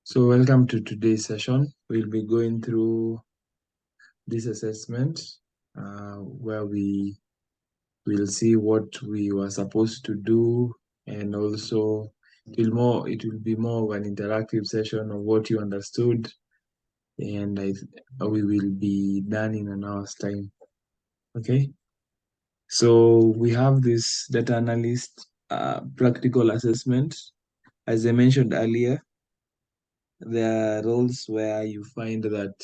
So welcome to today's session. We'll be going through this assessment where we will see what we were supposed to do, and also it will be more of an interactive session of what you understood, and we will be done in an hour's time. Okay. So we have this data analyst practical assessment. As I mentioned earlier, there are roles where you find that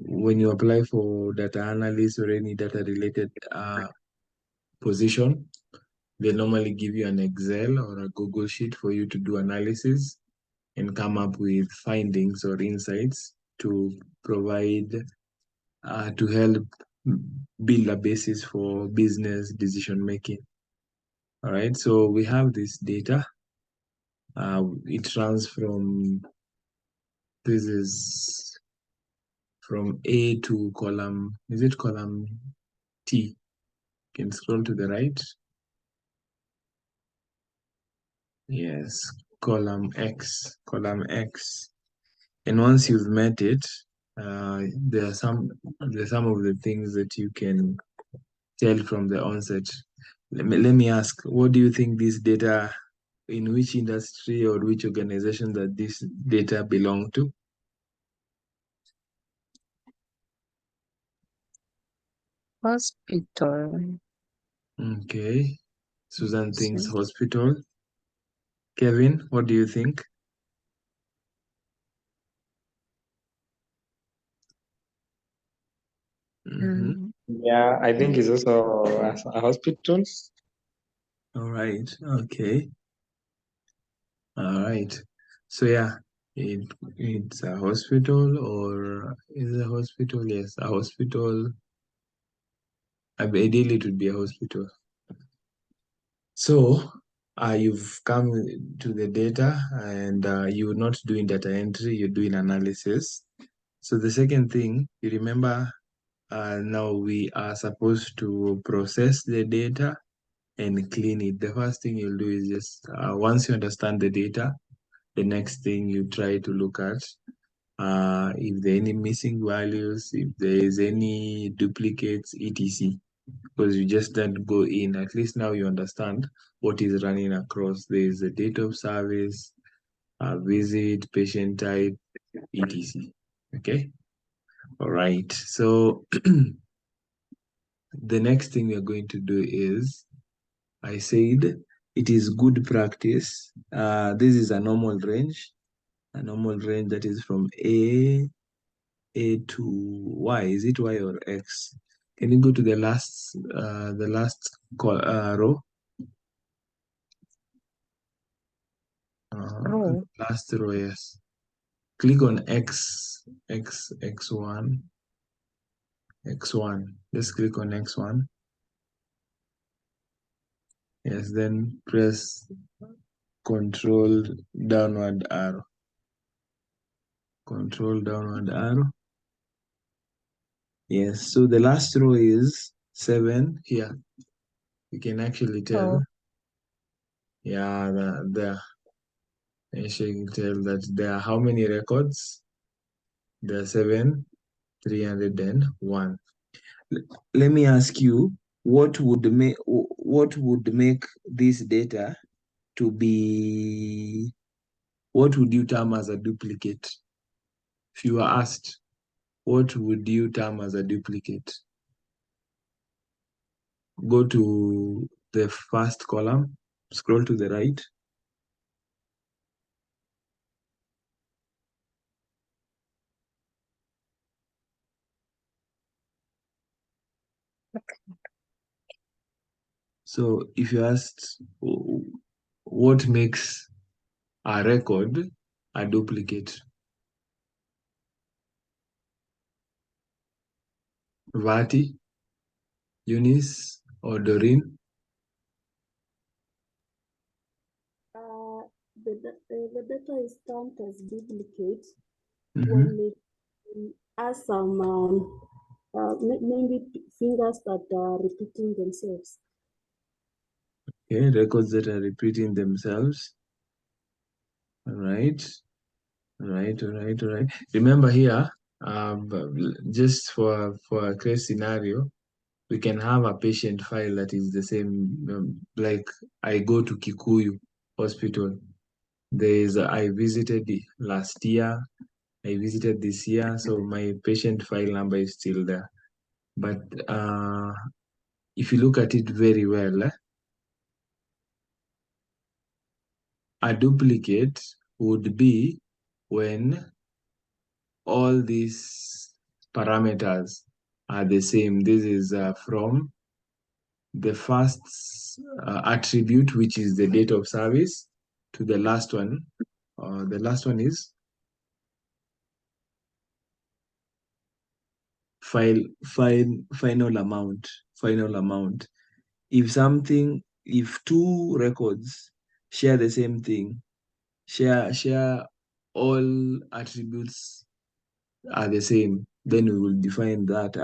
when you apply for data analyst or any data related position, they normally give you an Excel or a Google Sheet for you to do analysis and come up with findings or insights to provide, to help build a basis for business decision making. All right, so we have this data. It runs from, this is from A to column, is it column T? You can scroll to the right. Yes, column X, column X. And once you've met it, there are some of the things that you can tell from the onset. Let me ask, what do you think this data, in which industry or which organization that this data belong to? Hospital. Okay. Susan thinks hospital. Kevin, what do you think? Yeah, I think it's also a hospital. All right. Okay. All right. So yeah, it's a hospital, or is it a hospital? Yes, a hospital. Ideally, it would be a hospital. So you've come to the data, and you're not doing data entry, you're doing analysis. So the second thing, you remember, now we are supposed to process the data and clean it. The first thing you'll do is just, once you understand the data, the next thing you try to look at, if there are any missing values, if there is any duplicates, etc. Because you just don't go in. At least now you understand what is running across. There is a date of service, a visit, patient type, etc. Okay. All right. So the next thing we are going to do is, I said it is good practice. This is a normal range that is from A to Y. Is it Y or X? Can you go to the last row? Last row, yes. Click on X1. Just click on X1. Yes, then press control downward arrow. Control downward arrow. Yes, so the last row is 7 here. You can actually tell. Yeah, there. And you can tell that there are how many records? There are 7,301. Let me ask you, what would make this data to be, what would you term as a duplicate? If you were asked, what would you term as a duplicate? Go to the first column, scroll to the right. So if you asked, what makes a record a duplicate? Vati, Eunice, or Doreen? The data is termed as duplicate when it has some maybe fingers that are repeating themselves. Okay, records that are repeating themselves. All right. All right, all right, all right. Remember here, just for a case scenario, we can have a patient file that is the same, like I go to Kikuyu Hospital. I visited last year, I visited this year, so my patient file number is still there. But if you look at it very well, a duplicate would be when all these parameters are the same. This is from the first attribute, which is the date of service, to the last one. The last one is final amount. Final amount. If two records share the same thing, share all attributes are the same, then we will define that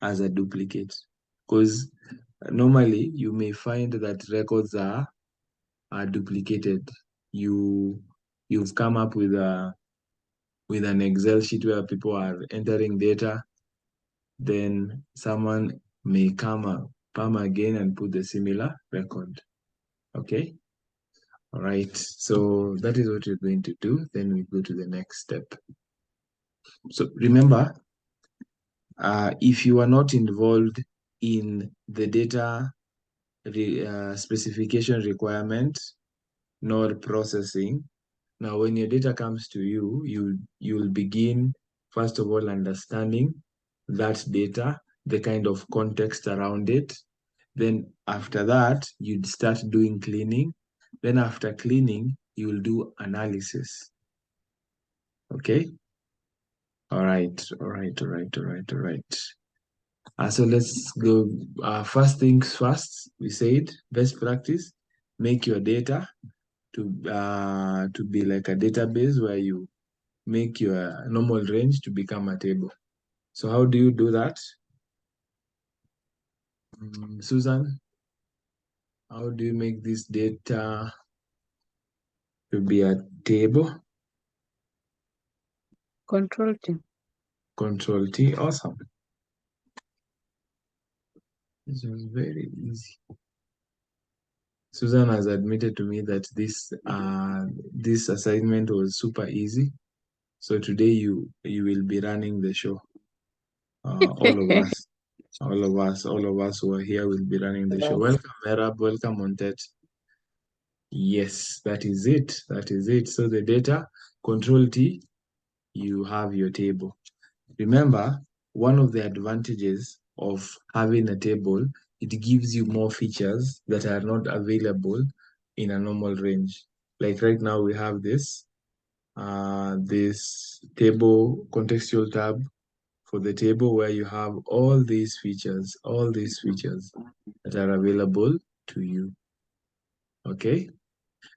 as a duplicate. Because normally you may find that records are duplicated. You've come up with an Excel sheet where people are entering data, then someone may come again and put the similar record. Okay? All right. So that is what we're going to do. Then we go to the next step. So remember, if you are not involved in the data specification requirement nor processing, now when your data comes to you, you'll begin, first of all, understanding that data, the kind of context around it. Then after that, you'd start doing cleaning. Then after cleaning, you'll do analysis. Okay? All right, all right, all right, all right, all right. So let's go. First things first, we said best practice, make your data to be like a database where you make your normal range to become a table. So how do you do that? Susan, how do you make this data to be a table? Control T. Control T, awesome. This was very easy. Susan has admitted to me that this assignment was super easy. So today you will be running the show. All of us, all of us who are here will be running the show. Welcome, Merab. Welcome, Montet. Yes, that is it. That is it. So the data, Control T, you have your table. Remember, one of the advantages of having a table, it gives you more features that are not available in a normal range. Like right now we have this table contextual tab for the table where you have all these features that are available to you. Okay.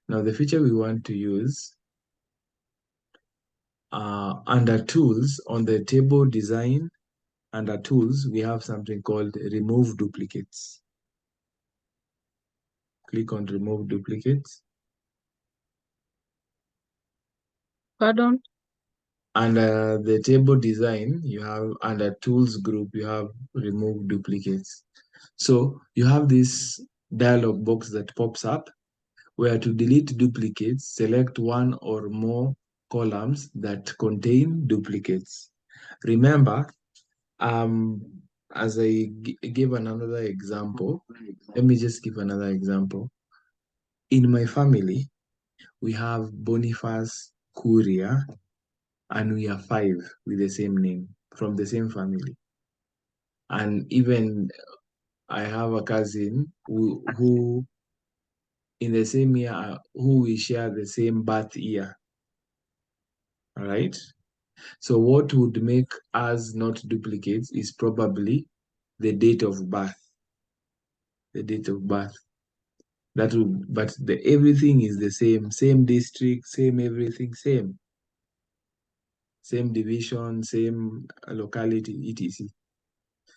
Now the feature we want to use under tools on the table design, under tools, we have something called remove duplicates. Click on remove duplicates. Pardon? Under the table design, you have under tools group, you have remove duplicates. So you have this dialog box that pops up where to delete duplicates, select one or more columns that contain duplicates. Remember, as I gave another example, let me just give another example. In my family, we have Boniface Kuria, and we are 5 with the same name from the same family. And even I have a cousin who in the same year, who we share the same birth year. All right. So what would make us not duplicates is probably the date of birth. The date of birth. That would, but everything is the same district, same everything, same division, same locality, etc.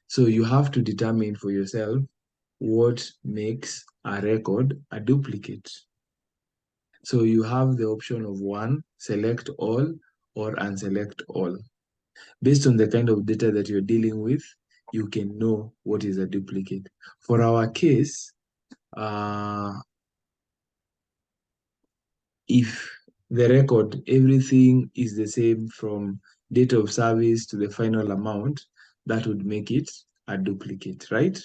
So you have to determine for yourself what makes a record a duplicate. So you have the option of one, select all, or unselect all. Based on the kind of data that you're dealing with, you can know what is a duplicate. For our case, if the record, everything is the same from date of service to the final amount, that would make it a duplicate, right?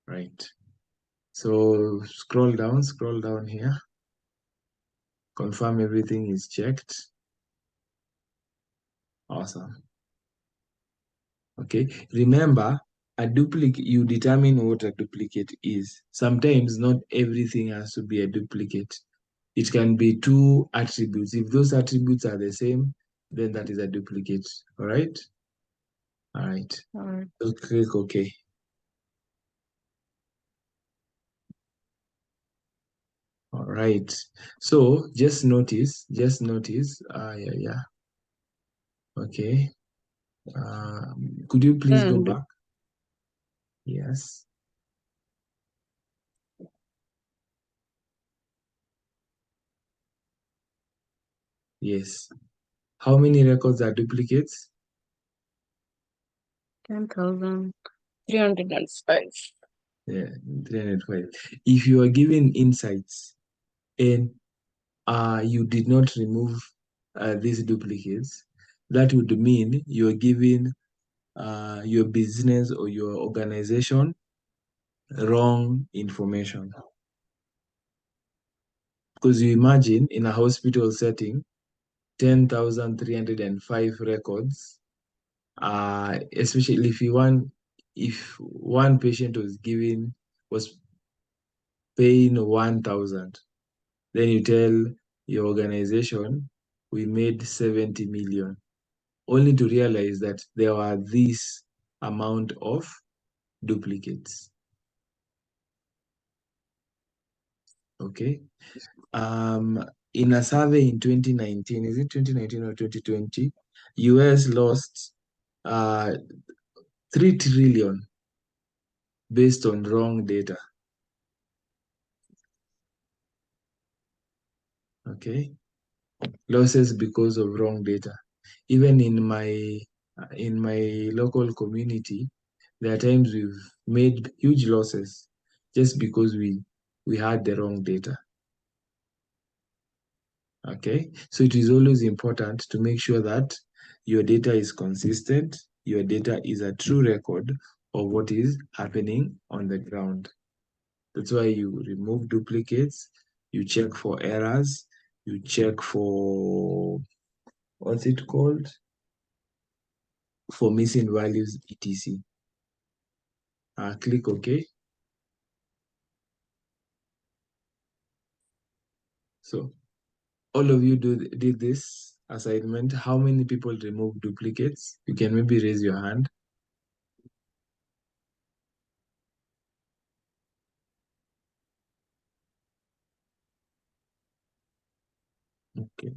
Right. So scroll down here. Confirm everything is checked. Awesome. Okay. Remember, a duplicate, you determine what a duplicate is. Sometimes not everything has to be a duplicate. It can be two attributes. If those attributes are the same, then that is a duplicate. All right? All right. All right. So click OK. All right. So just notice, yeah. Okay. Could you please go And back? Yes. Yes. How many records are duplicates? 10,305. Yeah, 305. If you are given insights and you did not remove these duplicates, that would mean you're giving your business or your organization wrong information. Because you imagine in a hospital setting, 10,305 records, especially if one patient was paying 1,000, then you tell your organization, we made 70 million, only to realize that there were this amount of duplicates. Okay. In a survey in 2019, is it 2019 or 2020? US lost 3 trillion based on wrong data. Okay. Losses because of wrong data. Even in my local community, there are times we've made huge losses just because we had the wrong data. Okay, so it is always important to make sure that your data is consistent, your data is a true record of what is happening on the ground. That's why you remove duplicates, you check for errors, you check for, what's it called? For missing values, etc. Click OK. So all of you did this assignment. How many people remove duplicates? You can maybe raise your hand. Okay.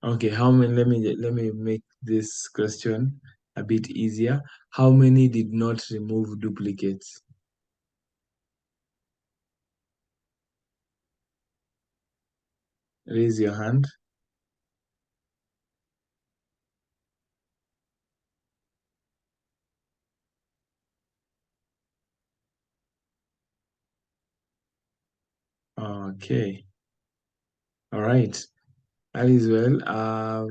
Okay, how many, let me make this question a bit easier. How many did not remove duplicates? Raise your hand. Okay. All right. That is well.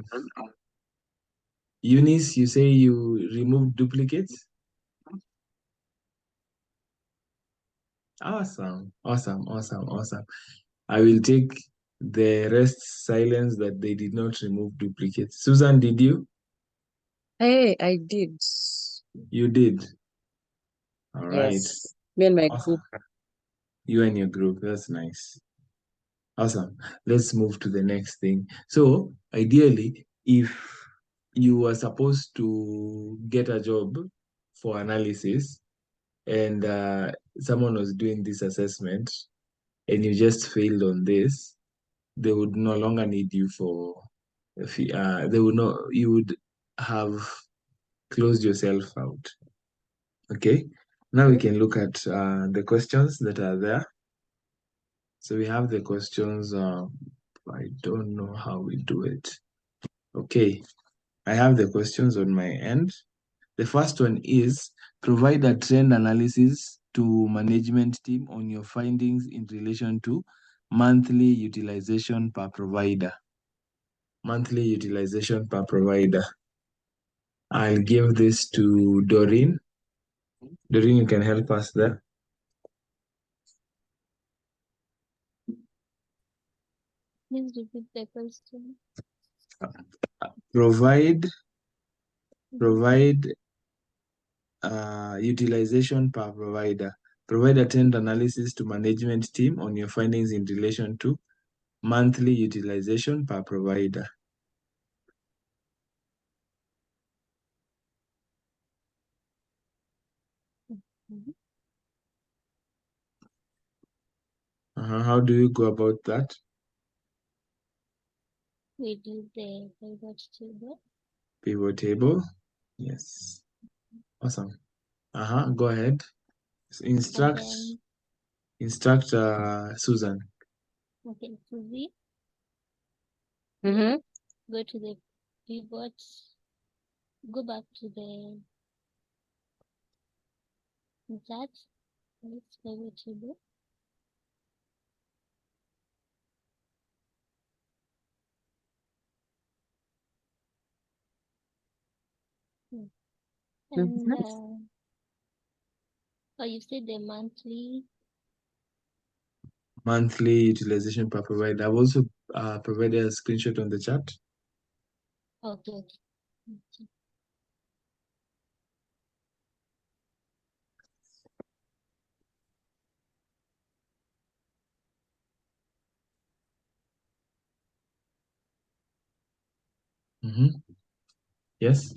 Eunice, you say you removed duplicates? Awesome. Awesome. Awesome. Awesome. I will take the rest silence that they did not remove duplicates. Susan, did you? Hey, I did. You did. All right. Yes. Me and my Awesome. group. You and your group. That's nice. Awesome. Let's move to the next thing. So, ideally, if you were supposed to get a job for analysis and someone was doing this assessment and you just failed on this, they would no longer need you for, they would not, you would have closed yourself out. Okay, now we can look at the questions that are there. So we have the questions. I don't know how we do it. Okay, I have the questions on my end. The first one is provide a trend analysis to management team on your findings in relation to monthly utilization per provider. Monthly utilization per provider. I'll give this to Doreen. Doreen, you can help us there. Please repeat the question. Provide utilization per provider. Provide a trend analysis to management team on your findings in relation to monthly utilization per provider. Mhm. How do you go about that? We do the pivot table. Pivot table. Yes. Awesome. Go ahead. Instruct then- Susan. Okay, Suzy, Mm-hmm. go to the pivot, go back to the that. Let's pivot table. And oh, you said the monthly. Monthly utilization per provider. I've also provided a screenshot on the chat. Okay, okay. Yes.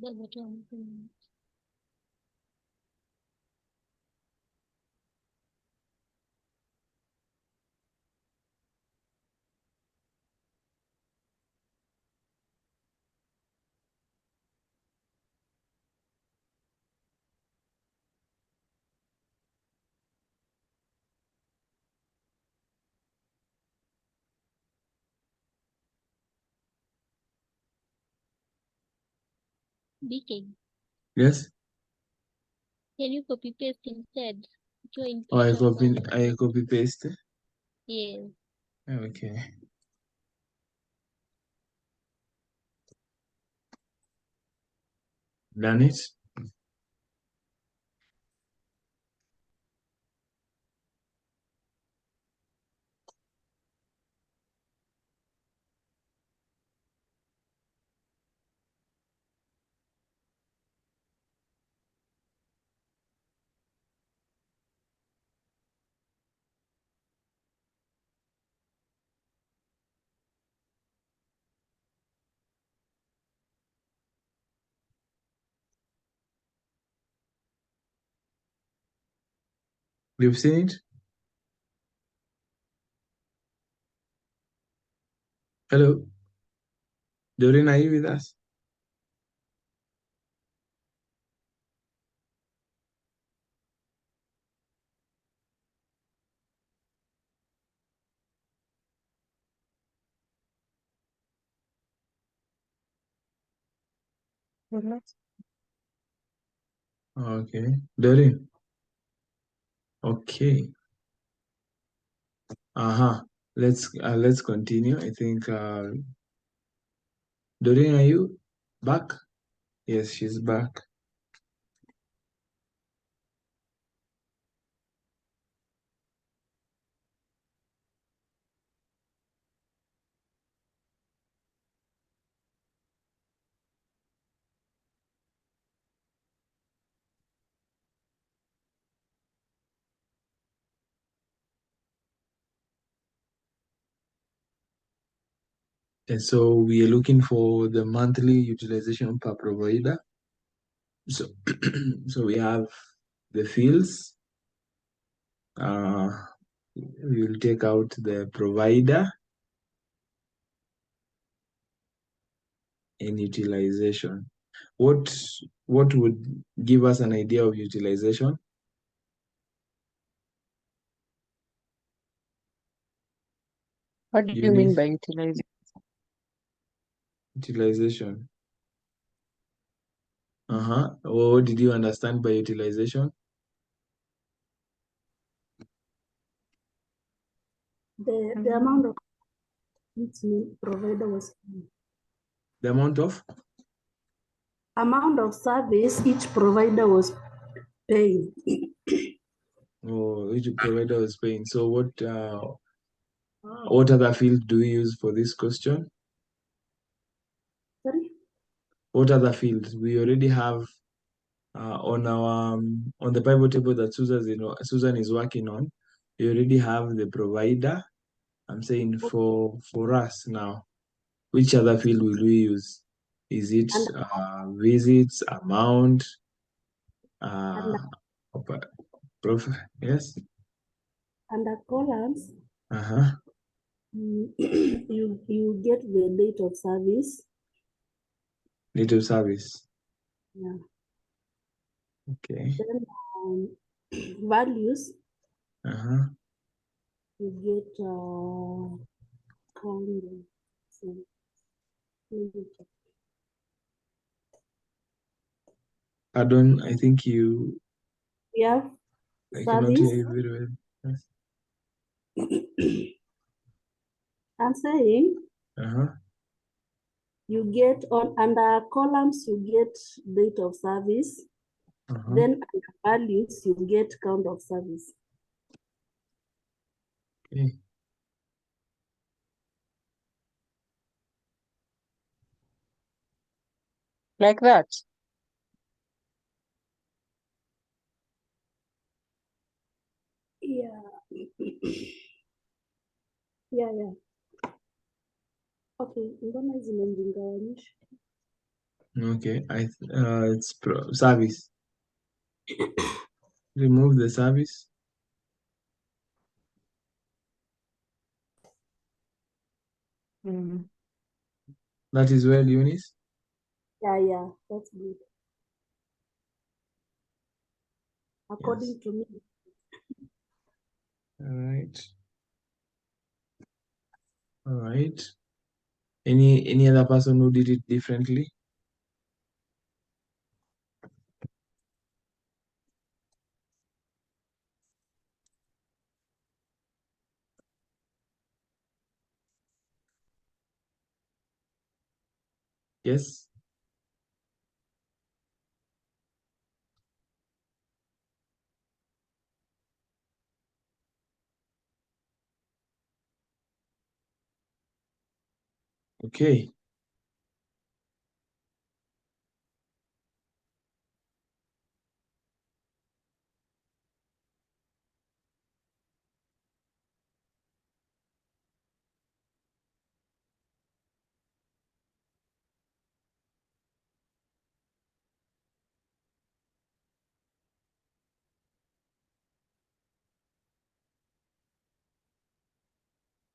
The bottom. BK, Yes. can you copy paste instead? Join Oh, pictures. I copy paste. Yes. Okay. Done it. You've seen it? Hello? Doreen, are you with us? Okay. Doreen. Okay. Let's continue. I think Doreen, are you back? Yes, she's back. And so we are looking for the monthly utilization per provider. So, so we have the fields. We will take out the provider and utilization. What would give us an idea of utilization? What do you mean Eunice? by utilizing? Utilization. What did you understand by utilization? The amount of each provider was paying. The amount of Service each provider was paying. which provider was paying. So what other field do we use for this question? Sorry? What other fields? We already have on our on the pivot table that Susan is working on. We already have the provider. I'm saying for us now, which other field will we use? Is it visits, amount, yes? Under columns, Uh-huh. you get the date of service. Date of service. Yeah. Okay. Then values, Uh-huh. you get count. So, let me check. Pardon, I think you We have I cannot hear service. you very well. Yes. I'm saying Uh-huh. you get under columns, you get date of service. Uh-huh. Then under values, you get count of service. Okay. Like that? Yeah. Yeah. Okay, mbona zimejingawanyisha? Okay. It's service. Remove the service. Mm. That is well, Eunice. Yeah, that's good. According Yes. to me. All right. Any other person who did it differently? Yes. Okay.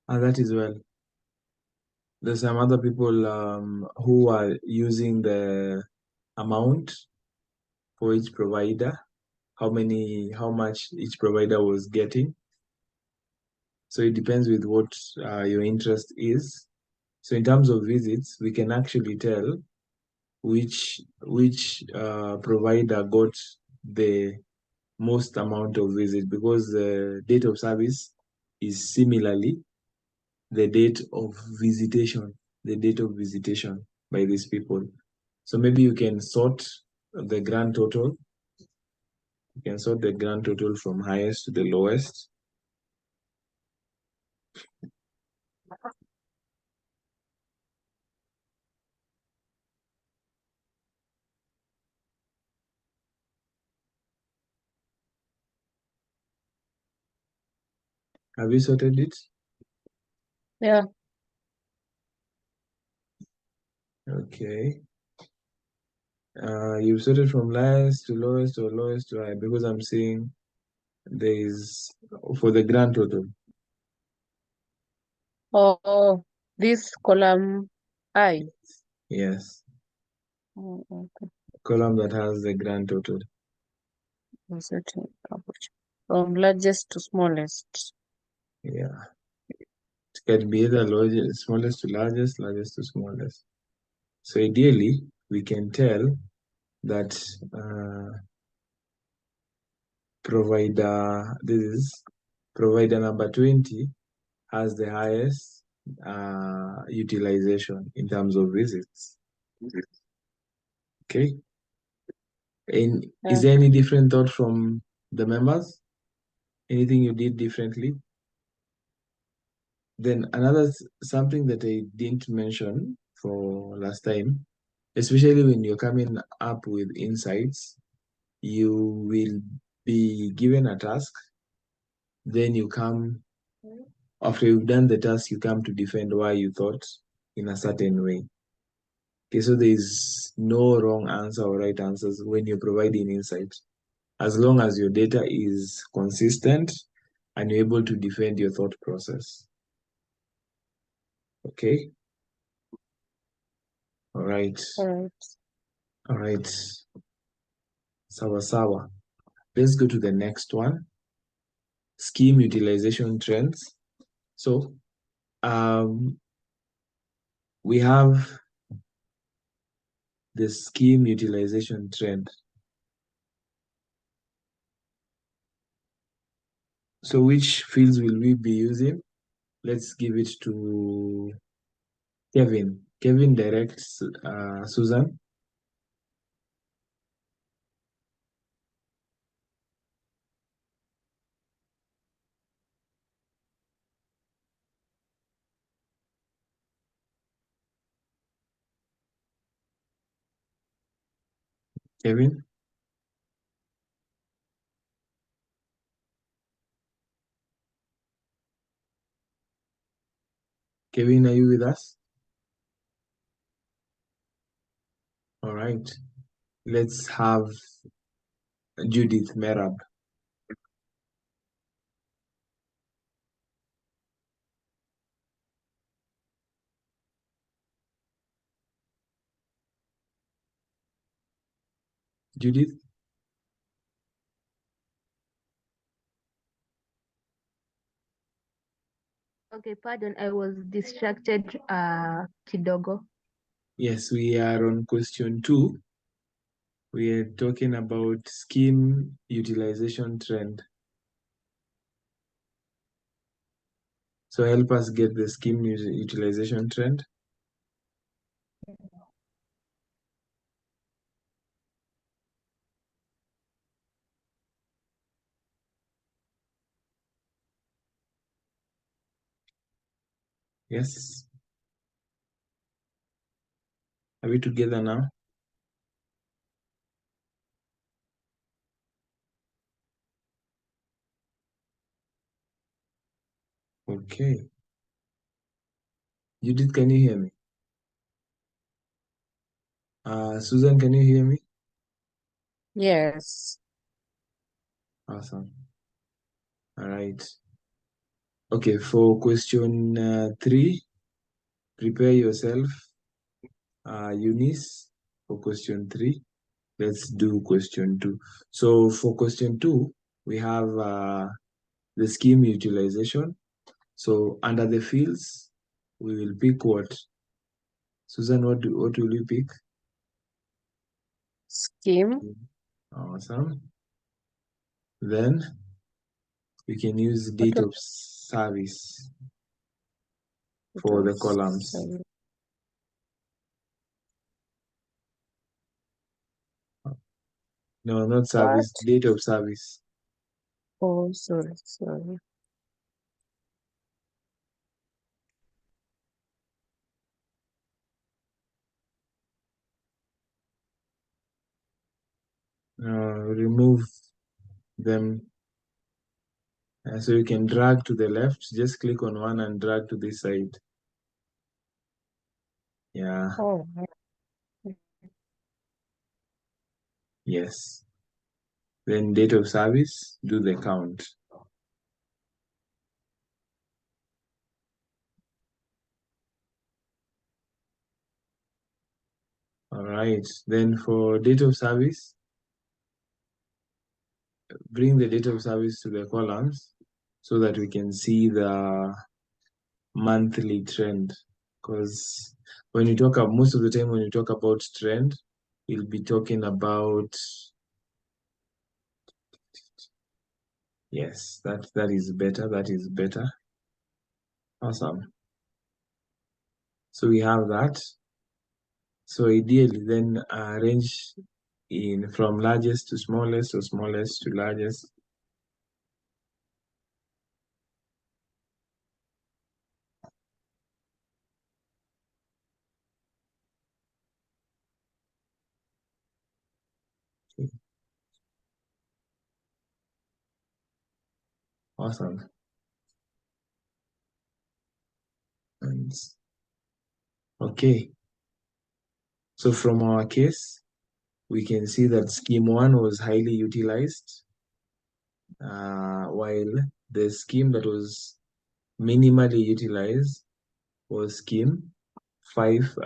That is well. There's some other people who are using the amount for each provider, how much each provider was getting. So it depends with what your interest is. So in terms of visits, we can actually tell which provider got the most amount of visits, because the date of service is similarly the date of visitation by these people. So maybe you can sort the grand total. You can sort the grand total from highest to the lowest. Have you sorted it? Yeah. Okay. You've sorted from highest to lowest or lowest to high, because I'm seeing there is for the grand total. Oh, this column I. Yes. Okay. Column that has the grand total. Certain coverage. From largest to smallest. Yeah. It can be either smallest to largest, largest to smallest. So ideally, we can tell that provider number 20 has the highest utilization in terms of visits. Okay. And is there any different thought from the members? Anything you did differently? Then another something that I didn't mention for last time, especially when you're coming up with insights, you will be given a task, then you come, after you've done the task, you come to defend why you thought in a certain way. Okay, so there's no wrong answer or right answers when you're providing insights, as long as your data is consistent and you're able to defend your thought process. Okay. All right. All right. Sawa. Let's go to the next one. Scheme utilization trends. So we have the scheme utilization trend. So which fields will we be using? Let's give it to Kevin. Kevin directs Susan. Kevin? Kevin, are you with us? All right. Let's have Judith Merab. Judith? Okay, pardon, I was distracted kidogo. Yes, we are on question 2. We are talking about scheme utilization trend. So help us get the scheme utilization trend. Yes. Are we together now? Okay. Judith, can you hear me? Susan, can you hear me? Yes. Awesome. All right. Okay, for question 3, prepare yourself. Eunice, for question 3. Let's do question 2. So for question 2, we have the scheme utilization. So under the fields, we will pick what? Susan, what will you pick? Scheme. Awesome. Then we can use date of service for the columns. No, not service, date of service. Oh, sorry. Remove them. So you can drag to the left, just click on one and drag to this side. Yeah. Oh. Yes. Then date of service, do the count. All right. Then for date of service, bring the date of service to the columns so that we can see the monthly trend. Because when you talk about, most of the time when you talk about trend, you'll be talking about, yes, that is better. That is better. Awesome. So we have that. So ideally then arrange in from largest to smallest or smallest to largest. Okay. Awesome. And okay. So from our case, we can see that scheme 1 was highly utilized, while the scheme that was minimally utilized was scheme 5,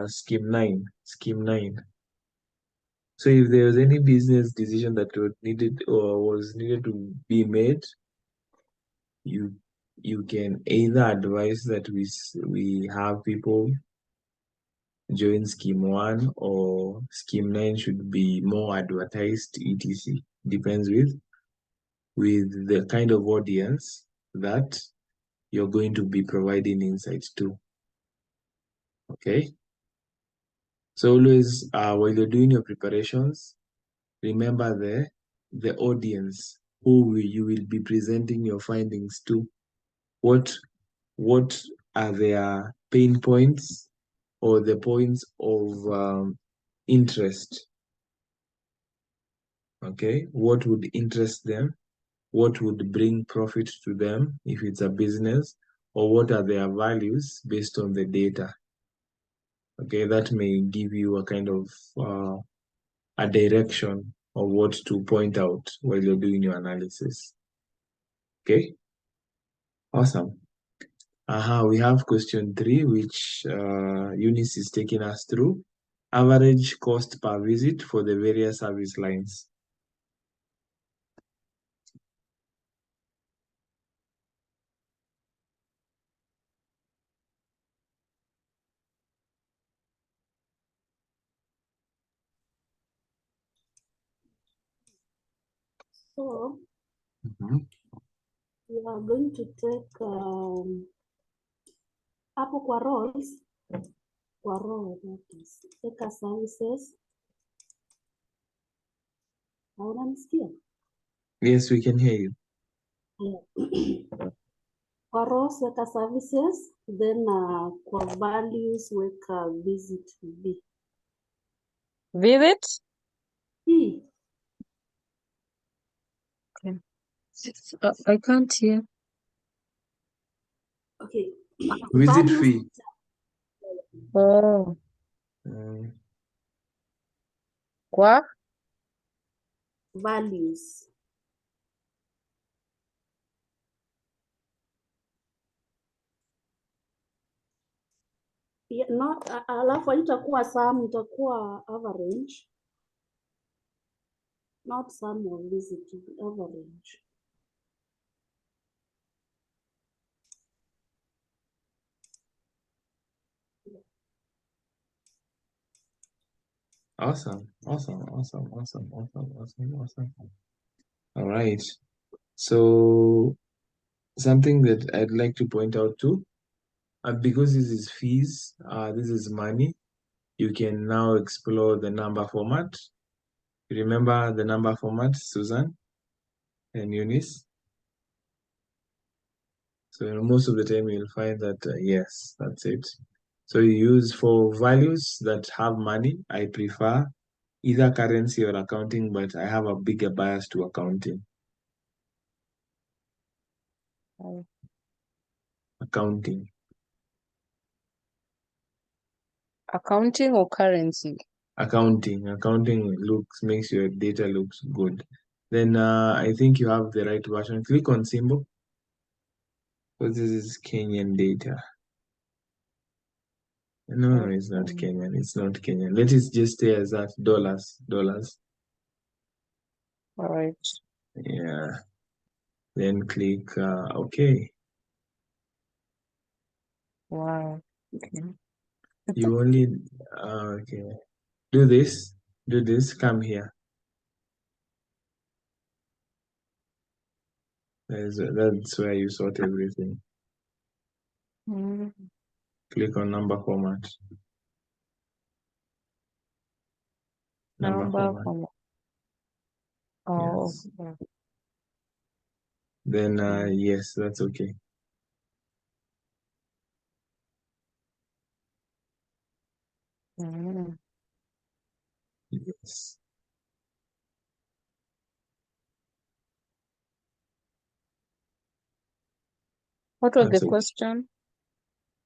scheme 9. So if there was any business decision that was needed to be made, you can either advise that we have people join scheme 1 or scheme 9 should be more advertised, etc. Depends with the kind of audience that you're going to be providing insights to. Okay. So always while you're doing your preparations, remember the audience who you will be presenting your findings to. What are their pain points or the points of interest? Okay, what would interest them? What would bring profit to them if it's a business? Or what are their values based on the data? Okay, that may give you a kind of a direction of what to point out while you're doing your analysis. Okay, awesome. We have question 3, which Eunice is taking us through. Average cost per visit for the various service lines. So Mhm. we are going to take hapo kwa roles, Teka services. Unanisikia? Yes, we can hear you. Kwa roles weka services, then kwa values weka visit B. Visit? Hii I can't hear. okay. Visit Values, fee. Oh, kwa values. Yeah, not alafu haitakuwa sum, itakuwa average. Not sum of visit, average. Awesome. All right. So something that I'd like to point out too, because this is fees, this is money, you can now explore the number format. Remember the number format, Susan and Eunice? So most of the time you'll find that, yes, that's it. So you use for values that have money, I prefer either currency or accounting, but I have a bigger bias to accounting. Accounting. accounting or currency? Accounting makes your data looks good. Then I think you have the right version. Click on symbol. So this is Kenyan data. No, it's not Kenyan. It's not Kenyan. Let it just stay as that. Dollars. All right. Yeah. Then click OK. Wow. Okay. You only okay. Do this. Come here. That's where you sort everything. Mm, Click on number format. Number number format. from oh Yes. okay. Then yes, that's okay. Mm. Yes. What was That's the okay. question?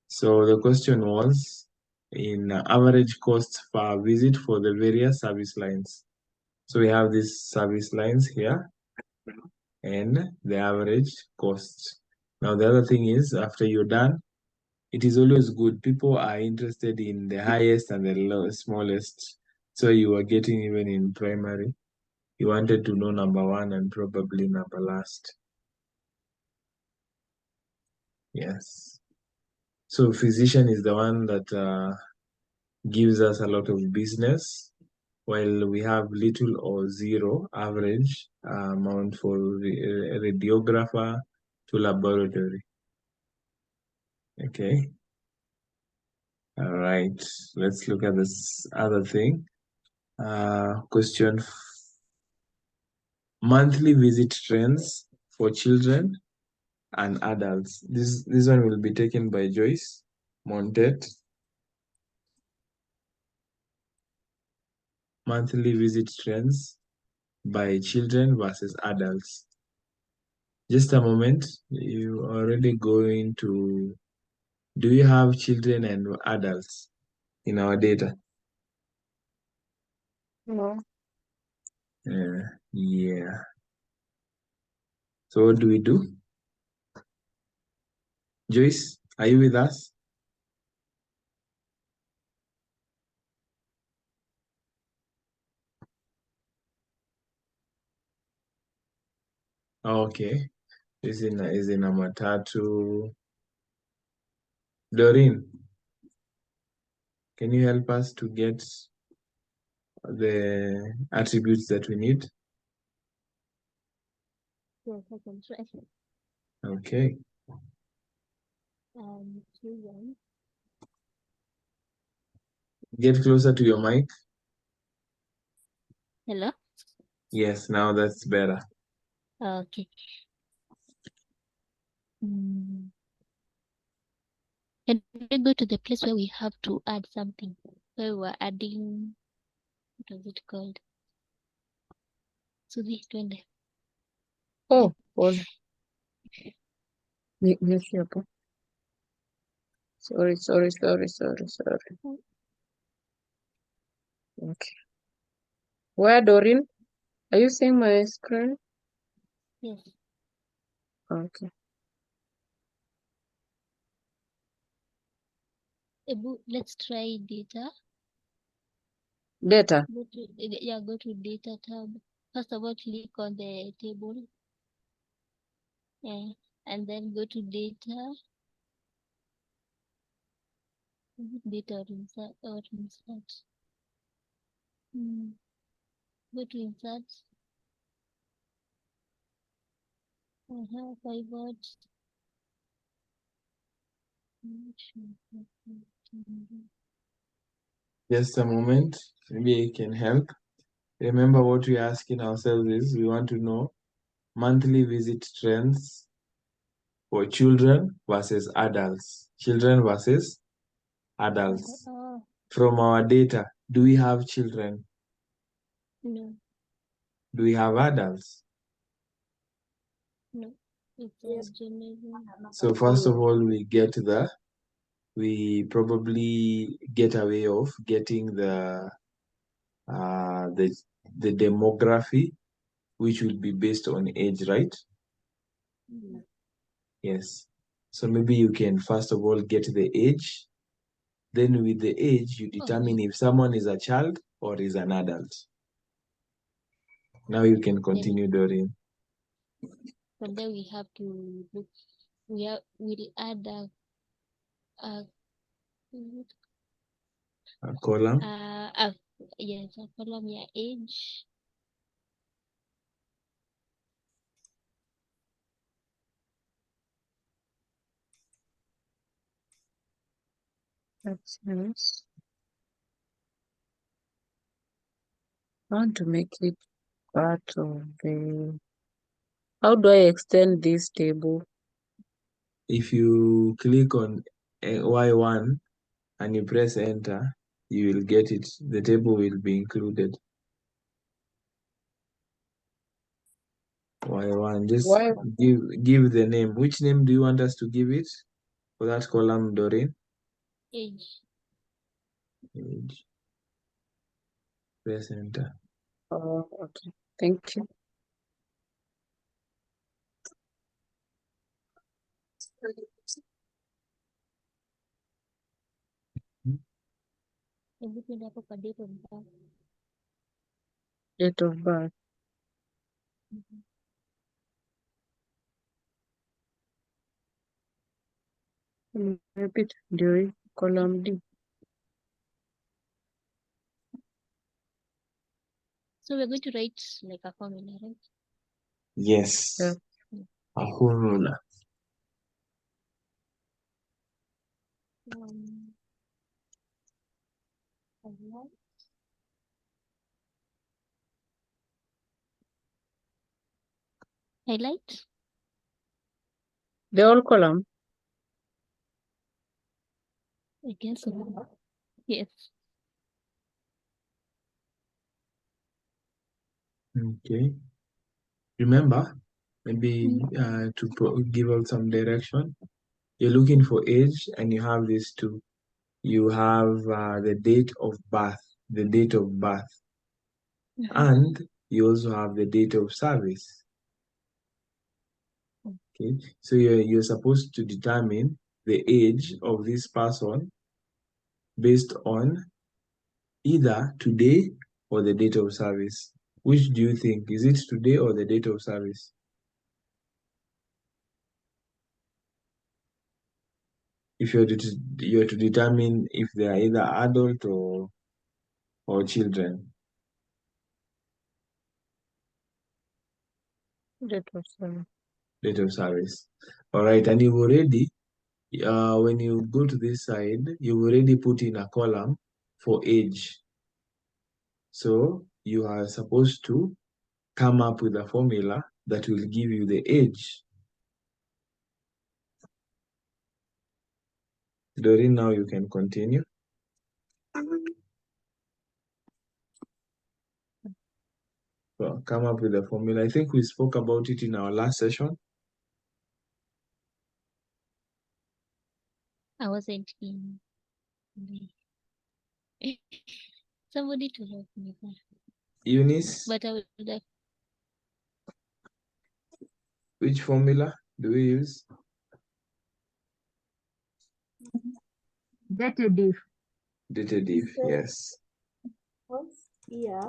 So the question was in average cost per visit for the various service lines. So we have these service lines here and the average cost. Now the other thing is after you're done, it is always good. People are interested in the highest and the smallest. So you are getting even in primary. You wanted to know number one and probably number last. Yes. So physician is the one that gives us a lot of business, while we have little or zero average amount for radiographer to laboratory. Okay. All right. Let's look at this other thing. Question: monthly visit trends for children and adults. This one will be taken by Joyce Montet. Monthly visit trends by children versus adults. Just a moment. You are already going to. Do you have children and adults in our data? No. Yeah. So what do we do? Joyce, are you with us? Okay. Is in a matatu. Doreen, can you help us to get the attributes that we need? Yes, I can try. Okay. Children. Get closer to your mic. Hello. Yes, now that's better. Okay. Can we go to the place where we have to add something? Where we're adding, what was it called? So this twende. Oh, pause. Yes, hapo. Sorry. Okay. Where, Doreen? Are you seeing my screen? Yes. Okay. Let's try data. Data. Go to data tab. First of all, click on the table. Yeah. And then go to data. Data or insert. Go to insert. Pivot. Just a moment. Maybe I can help. Remember what we're asking ourselves is we want to know monthly visit trends for children versus adults. Children versus adults. From our data, do we have children? No. Do we have adults? No. It's Yes. So first of all, we probably get a way of getting the demography, which will be based on age, right? Yes. So maybe you can first of all get the age Then with the age, you determine if someone is a child or is an adult. Now you can continue, Doreen. From there we have to look. We'll add a A column. yes, a column, yeah, age. That's nice. I want to make it part of the. How do I extend this table? If you click on Y1 and you press enter, you will get it. The table will be included. Y1, just Why? give the name. Which name do you want us to give it for that column, Doreen? Age. Age. Press enter. Oh, okay. Thank you. Everything hapo kwa date of birth. Date of birth. Repeat during column D. So we're going to write like a formula, right? Yes. Yeah. A formula. Highlight. Highlight. The whole column. I guess so. Yes. Okay. Remember, maybe to give out some direction, you're looking for age and you have these two. You have the date of birth, and you also have the date of service. Okay, so you're supposed to determine the age of this person based on either today or the date of service. Which do you think? Is it today or the date of service? If you're to determine if they are either adult or children. Date of service. Date of service. All right, and you've already, when you go to this side, you've already put in a column for age. So you are supposed to come up with a formula that will give you the age. Doreen, now you can continue. So come up with a formula. I think we spoke about it in our last session. I wasn't in. Somebody to help me there. Eunice, But I would have which formula do we use? Dative. Dative, yes. First year,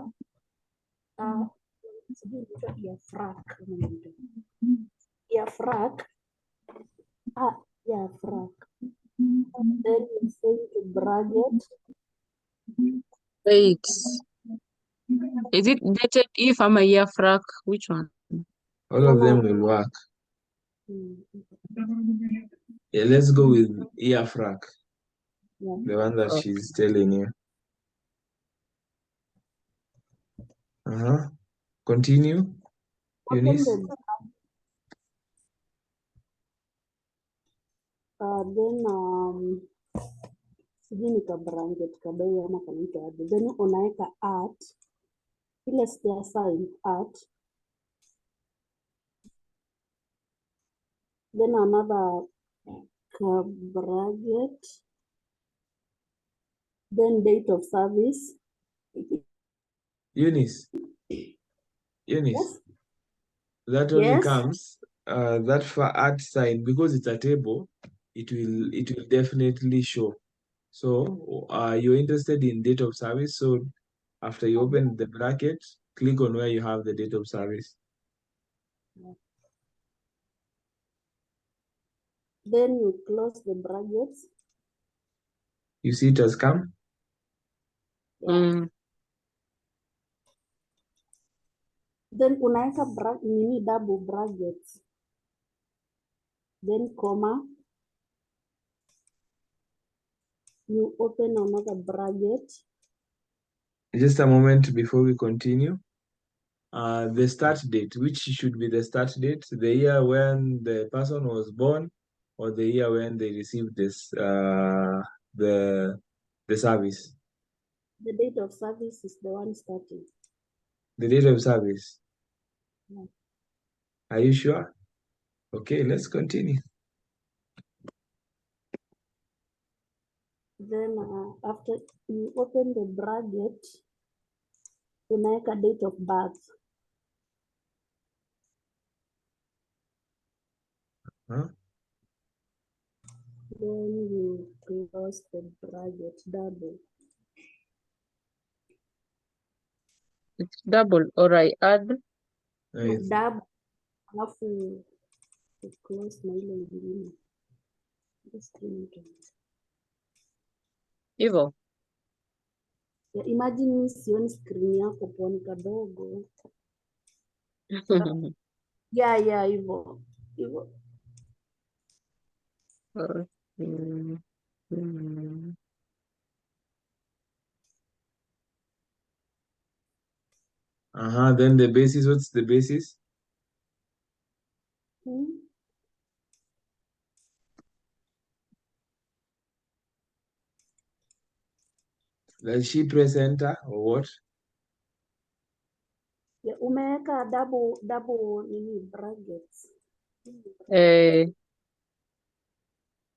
sijui inaitwa diaphragm ama inaitwa diaphragm. Then you say to bracket. Wait. Is it dated if I'm a year frac? Which one? All of them will work. Yeah, let's go with earfrac, Yeah. the one that she's telling you. Continue, Eunice. Then sijui nika branket kadogo ama kanaitwa aje. Then unaweka at ile square sign at, then another bracket, then date of service. Eunice. Yes. That only Yes. comes that for at sign, because it's a table, it will definitely show. So you're interested in date of service. So after you open the bracket, click on where you have the date of service. Then you close the brackets. You see it has come? Mm. Then unaweka double brackets. Then comma. You open another bracket. Just a moment before we continue. The start date, which should be the start date, the year when the person was born, or the year when they received this the service. The date of service is the one starting. The date of service. Yeah. Are you sure? Okay, let's continue. Then after you open the bracket, unaweka date of birth. Huh? Then you close the bracket double. It's double, or I add. No, double. Alafu you close na ile ingine. Hivyo. Yeah, imagine mi sioni screen yako poni kadogo. Yeah, hivyo. Then the basis, what's the basis? Does she press enter or what? Yeah, umeweka double nini brackets.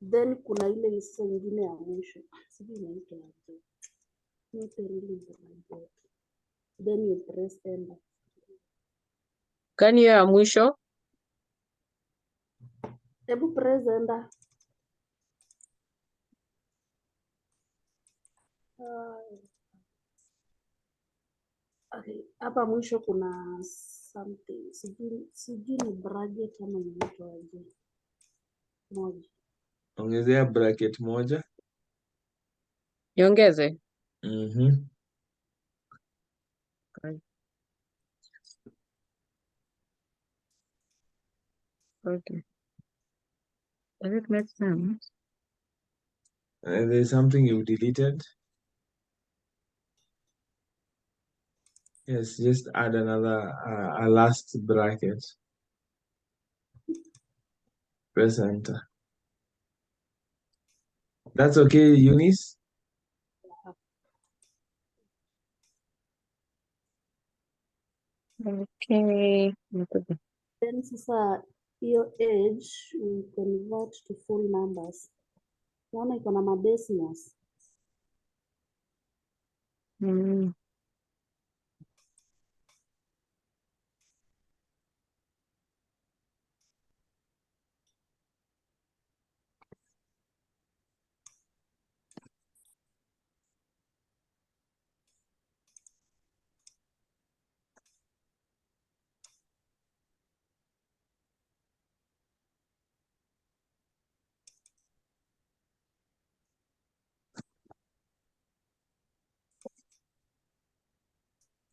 Then kuna ile sasa nyingine ya mwisho. Sijui inaitwa aje. Not really bracket. Then you press enter. Gani hiyo ya mwisho? Hebu press enter. Okay, hapa mwisho kuna something. Sijui ni bracket ama inaitwa aje. Moja. Ongezea bracket moja. Niongeze? Okay. Does it make sense? There's something you deleted. Yes, just add another, a last bracket. Press enter. That's okay, Eunice? Okay. Then sasa hiyo age we convert to full numbers. Naona iko na madecimals.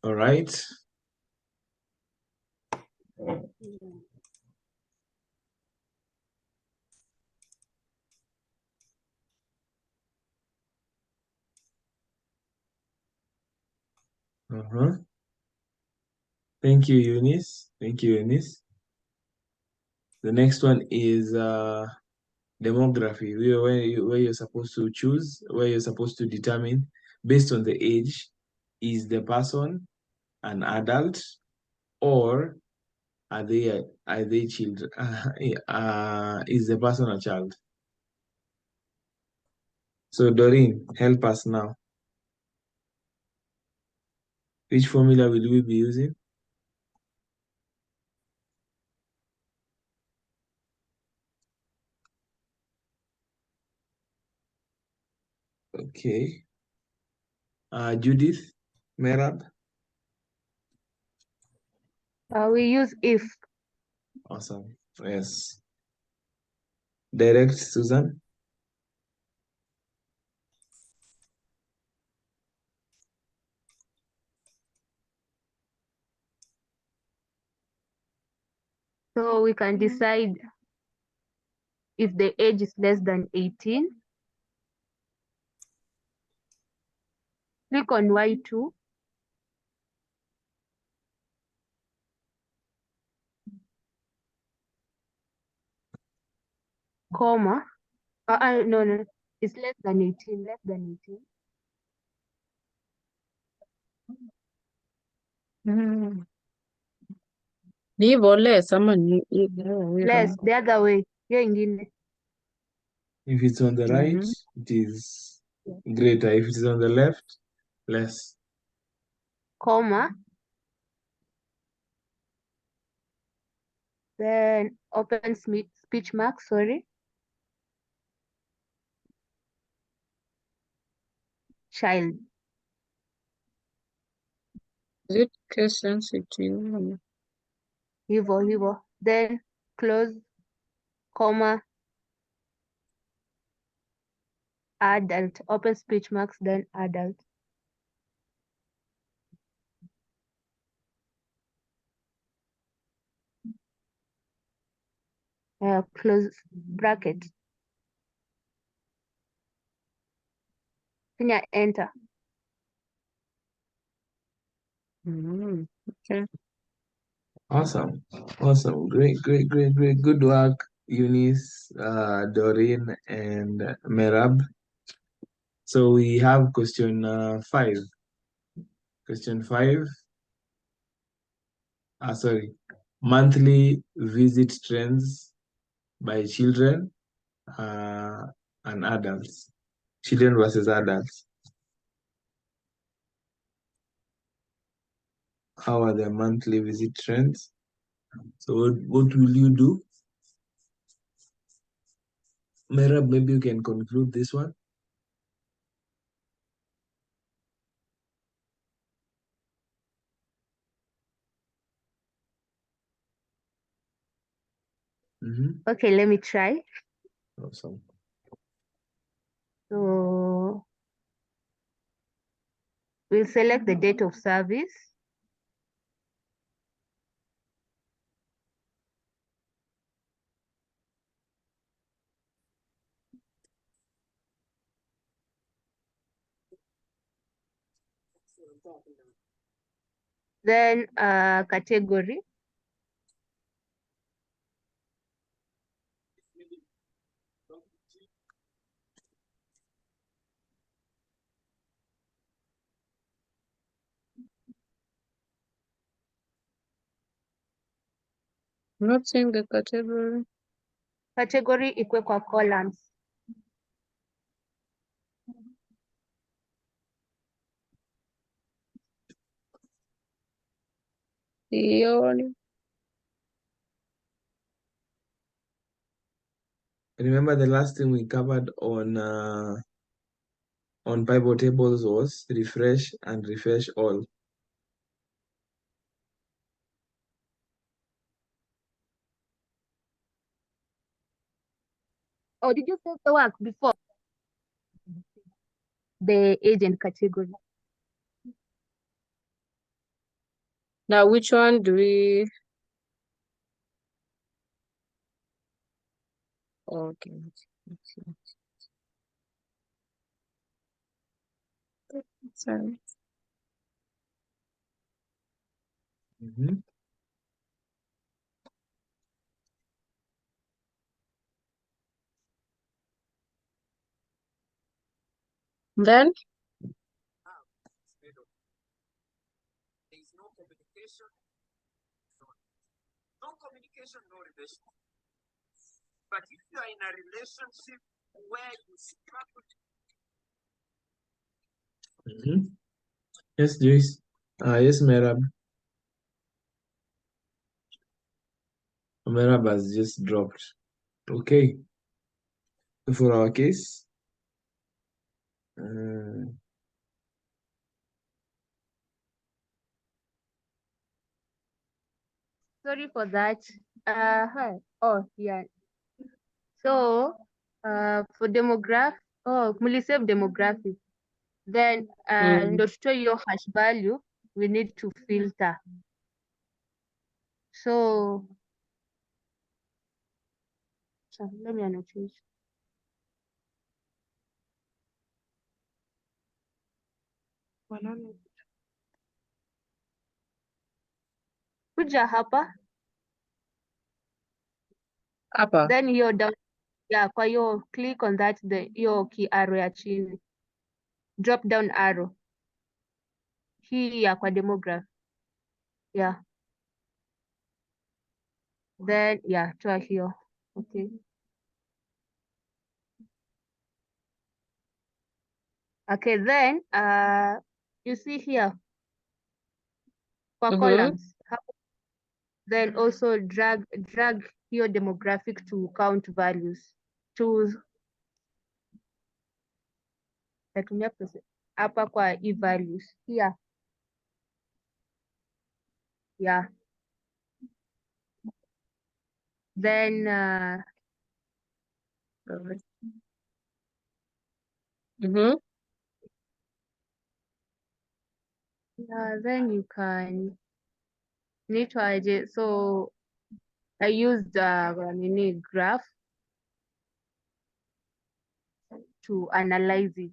All right. Thank you, Eunice. Thank you, Eunice. The next one is demography, where you're supposed to choose, where you're supposed to determine based on the age, is the person an adult or are they children? Is the person a child? So Doreen, help us now. Which formula will we be using? Okay. Judith, Merab. We use if. Awesome. Yes. Direct, Susan. So we can decide if the age is less than 18. Click on Y2. Comma. No. It's less than 18. Less than 18. Mm. Ni hivyo less ama Less. The other way. Hiyo ingine. If it's on the right, it is greater. If it is on the left, less. Comma. Then open speech mark, sorry. Child. Is it case sensitive? Hivyo. Then close, comma, adult. Open speech marks, then adult. Close bracket. Finya enter. Okay. Awesome. Awesome. Great. Good work, Eunice, Doreen, and Merab. So we have question 5. Question 5. Sorry. Monthly visit trends by children and adults. Children versus adults. How are the monthly visit trends? So what will you do? Merab, maybe you can conclude this one. Okay, let me try. Awesome. So we'll select the date of service. Then category. Not seeing the category. Category ikwe kwa columns. Sioni. Remember the last thing we covered on Bible tables was refresh and refresh all. Oh, did you save the work before? The age and category. Now, which one do we? Okay. Let's see. Sorry. Then No communication, no relationship. But if you are in a relationship where you struggle, Yes, Joyce. Yes, Merab. Merab has just dropped. Okay. For our case, Mm, Sorry for that. Hi. Oh, yeah. So, for demographic, oh, mulisave demographic. Then, ndo tutoe hiyo hash value, we need to filter. So, let me annotate. Kuja hapa, Hapa. then hiyo down, yeah, kwa hiyo click on that, hiyo key arrow ya chini, drop down arrow hii ya kwa demograph, yeah, then yeah, toa hiyo. Okay, okay, then you see here kwa columns hapo, then also drag hiyo demographic to count values to natumia hapa kwa e-values here, yeah, then yeah, then you can nitwaje, so I used nini graph to analyze it.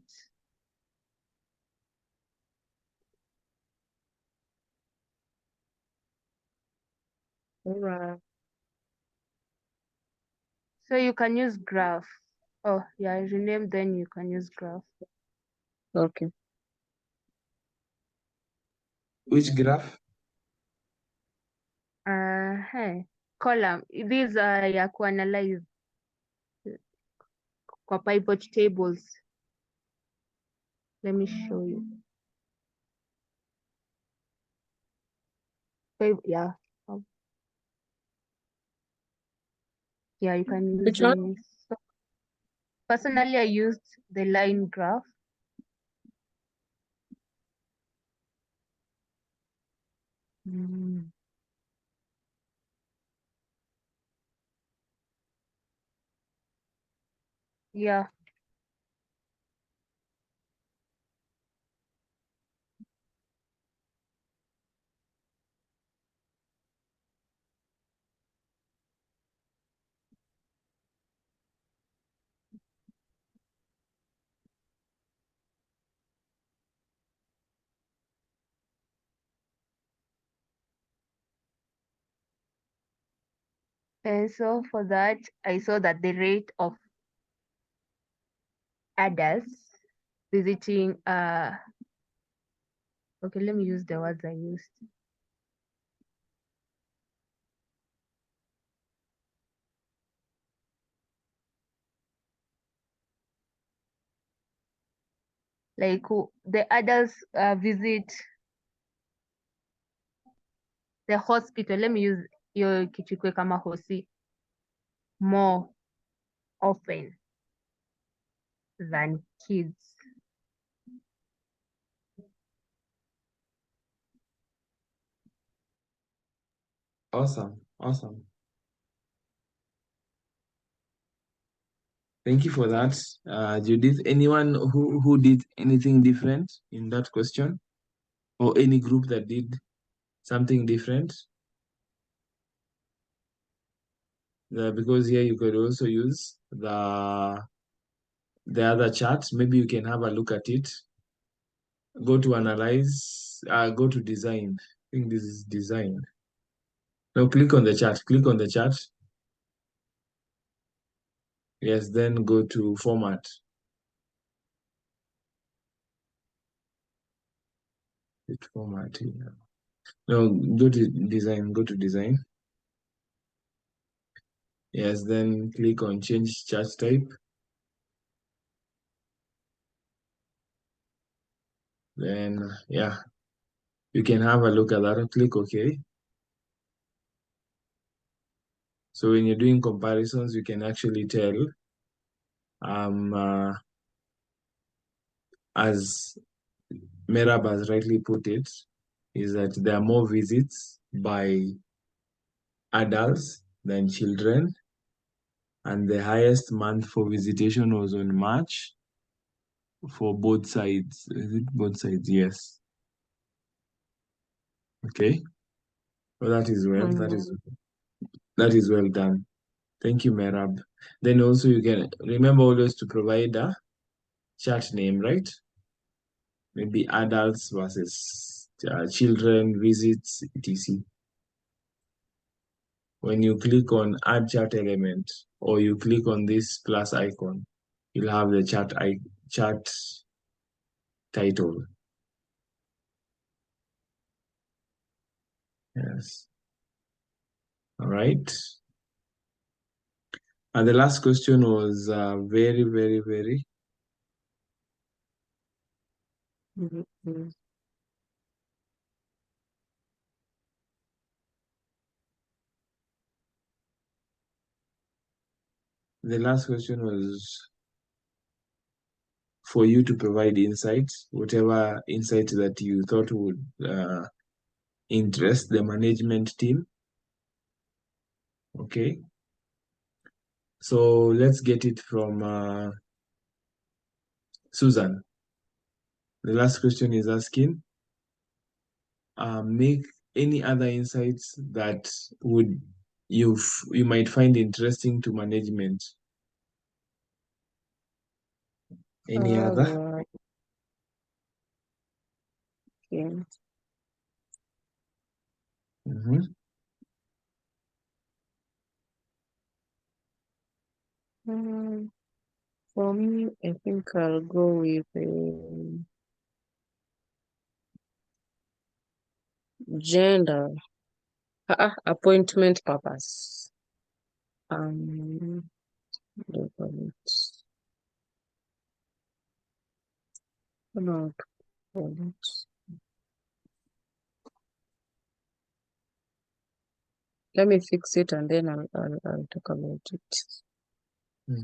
Alright. So you can use graph. Oh yeah, rename, then you can use graph. Okay. which graph? Hey, column. These are ya kuanalyze kwa pivot tables. Let me show you. Yeah. Yeah, you can use Which one? any. So personally, I used the line graph. Yeah. And so for that, I saw that the rate of adults visiting, okay, let me use the words I used. Like the adults visit the hospital, let me use hiyo kichukue kama hosi, more often than kids. Awesome. Awesome. Thank you for that. Judith, anyone who did anything different in that question? Or any group that did something different? Because here you could also use the other chart. Maybe you can have a look at it. Go to analyze, go to design. I think this is design. Now click on the chart. Click on the chart. Yes, then go to format. Hit format here. No, go to design. Go to design. Yes, then click on change chart type. Then, yeah, you can have a look at that and click OK. So when you're doing comparisons, you can actually tell as Merab has rightly put it, is that there are more visits by adults than children, and the highest month for visitation was on March for both sides. Is it both sides? Yes. Okay. Well, that is well. That is well done. Thank you, Merab. Then also you can remember always to provide a chart name, right? Maybe adults versus children, visits, etc. When you click on add chart element or you click on this plus icon, you'll have the chart title. Yes. All right. And the last question was very, very, very. The last question was for you to provide insights, whatever insight that you thought would interest the management team. Okay. So let's get it from Susan. The last question is asking, make any other insights that would you might find interesting to management. Any other? Right. Okay. For me, I think I'll go with gender appointment purpose. What do you call it? What do I call it? Let me fix it and then I'll talk about it. Yes.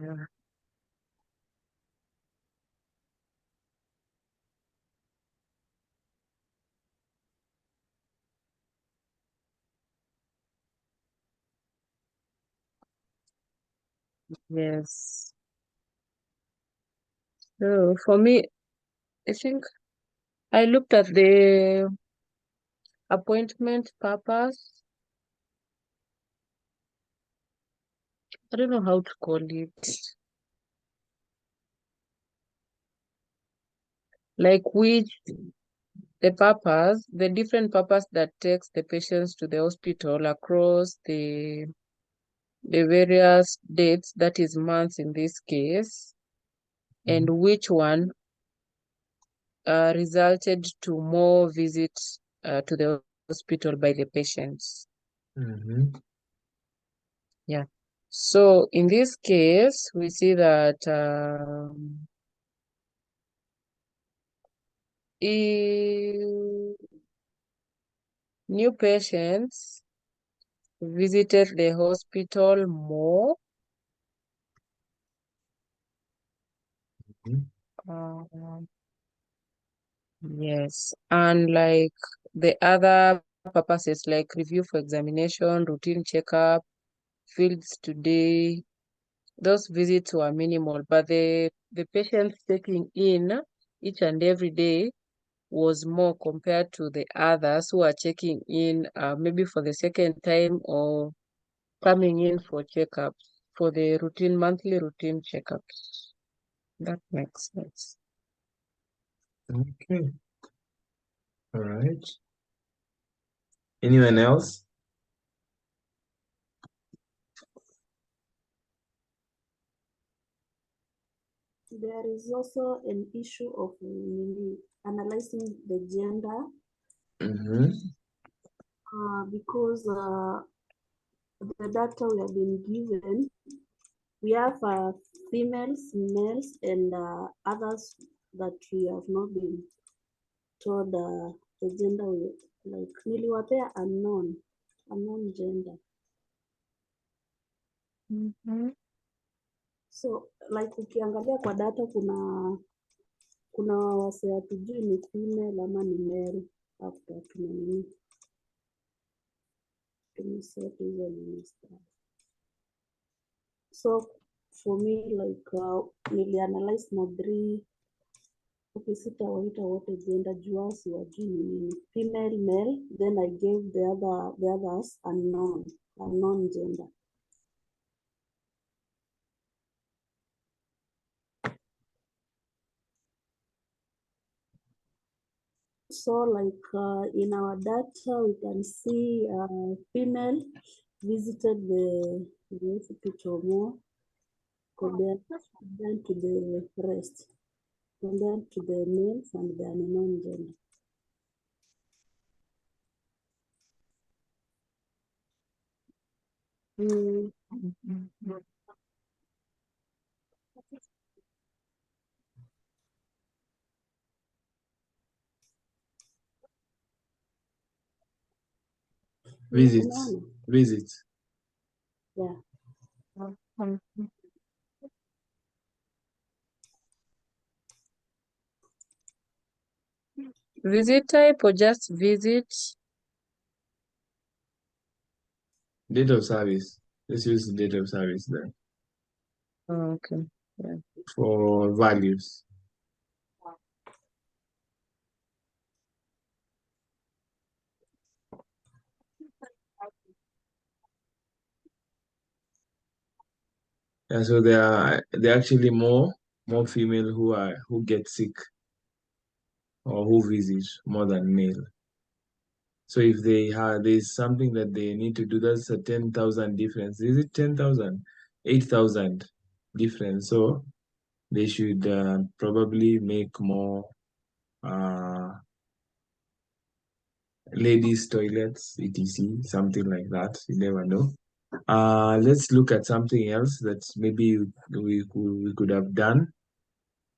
Yeah. Yes. So for me, I think I looked at the appointment purpose. I don't know how to call it. Like which the different purpose that takes the patients to the hospital across the various dates, that is months in this case, and which one resulted to more visits to the hospital by the patients. Yeah. So in this case, we see that new patients visited the hospital more. Yes, and like the other purposes like review for examination, routine checkup, fields today, those visits were minimal, but the patients taking in each and every day was more compared to the others who are checking in maybe for the second time or coming in for checkups, for the monthly routine checkups. That makes sense. Okay. All right. Anyone else? There is also an issue of analyzing the gender because the data we have been given, we have females, males, and others that we have not been told the gender, like niliwapea unknown gender. So like ukiangalia kwa data kuna wase hatujui ni female ama ni male after tumeset hizo nini stuff. So for me like nilianalyze na 3 sitawaita wote gender juu siwajui ni nini, female, male, then I gave the others unknown gender. So like in our data, we can see female visited the hospital more compared to the rest, compared to the males and the unknown gender. Visits. Yeah. Visit type or just visit? Date of service. Let's use the date of service then Okay. Yeah. for values. Yeah, so there are actually more female who get sick or who visit more than male. So if there's something that they need to do, that's a 10,000 difference. Is it 10,000? 8,000 difference. So they should probably make more ladies' toilets, etc., something like that. You never know. Let's look at something else that maybe we could have done.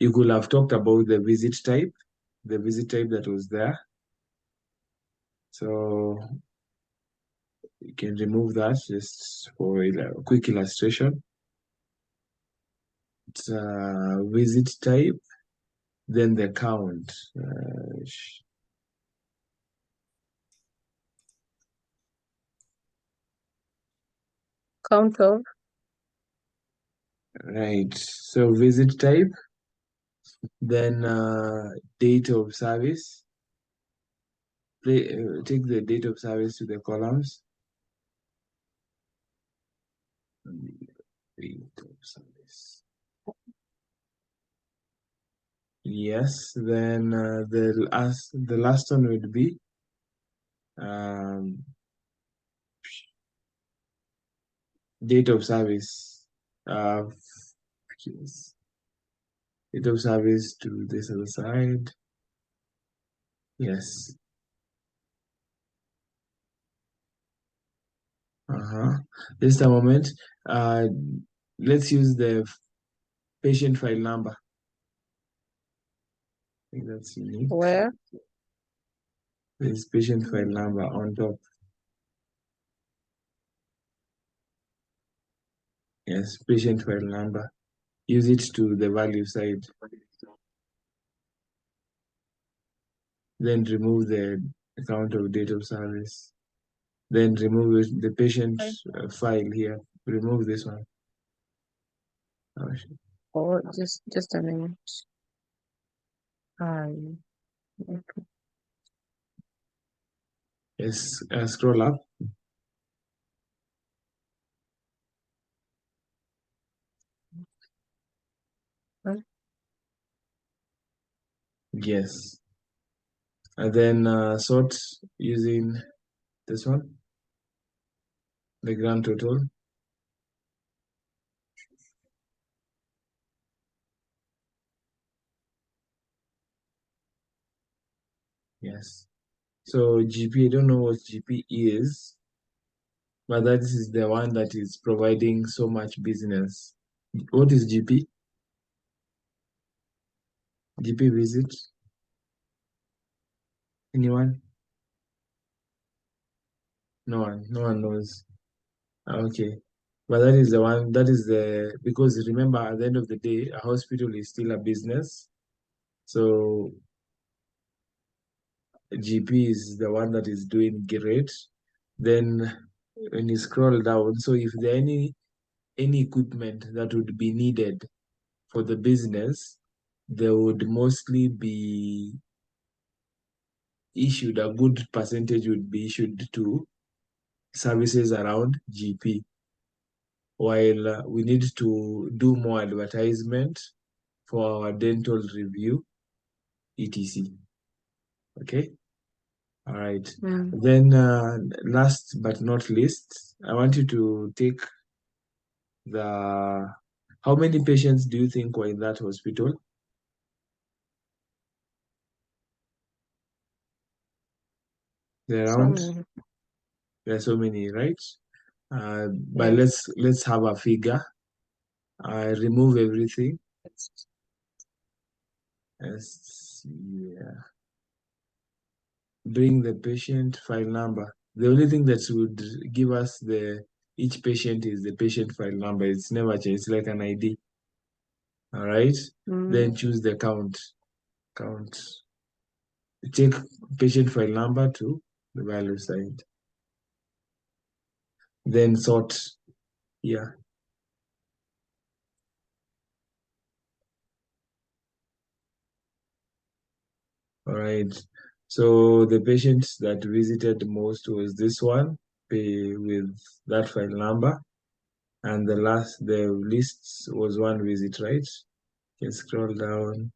You could have talked about the visit type that was there. So you can remove that just for a quick illustration. It's visit type, then the count. Count of? Right. So visit type, then date of service. Take the date of service to the columns. Date of service. Yes, then the last one would be date of service. Yes. Date of service to this other side. Yes. Just a moment. Let's use the patient file number. I think that's unique. Where? There's patient file number on top. Yes, patient file number. Use it to the value side. Then remove the account of date of service. Then remove the patient file here. Remove this one. Oh, just a minute. Yes, scroll up. Yes. And then sort using this one, the grand total. Yes. So GP, I don't know what GP is, but that is the one that is providing so much business. What is GP? GP visit? Anyone? No one knows. Okay. But that is the one, because remember, at the end of the day, a hospital is still a business. So GP is the one that is doing great. Then when you scroll down, so if there are any equipment that would be needed for the business, there would mostly be issued, a good percentage would be issued to services around GP, while we need to do more advertisement for our dental review, etc. Okay? All right. Then last but not least, I want you to take how many patients do you think were in that hospital? There are so many, right? But let's have a figure. Remove everything. Yeah. Bring the patient file number. The only thing that would give us each patient is the patient file number. It's never changed. It's like an ID. All right. Then choose the count. Take patient file number to the value side. Then sort here. All right. So the patient that visited most was this one, with that file number. And the list was one visit, right? You can scroll down.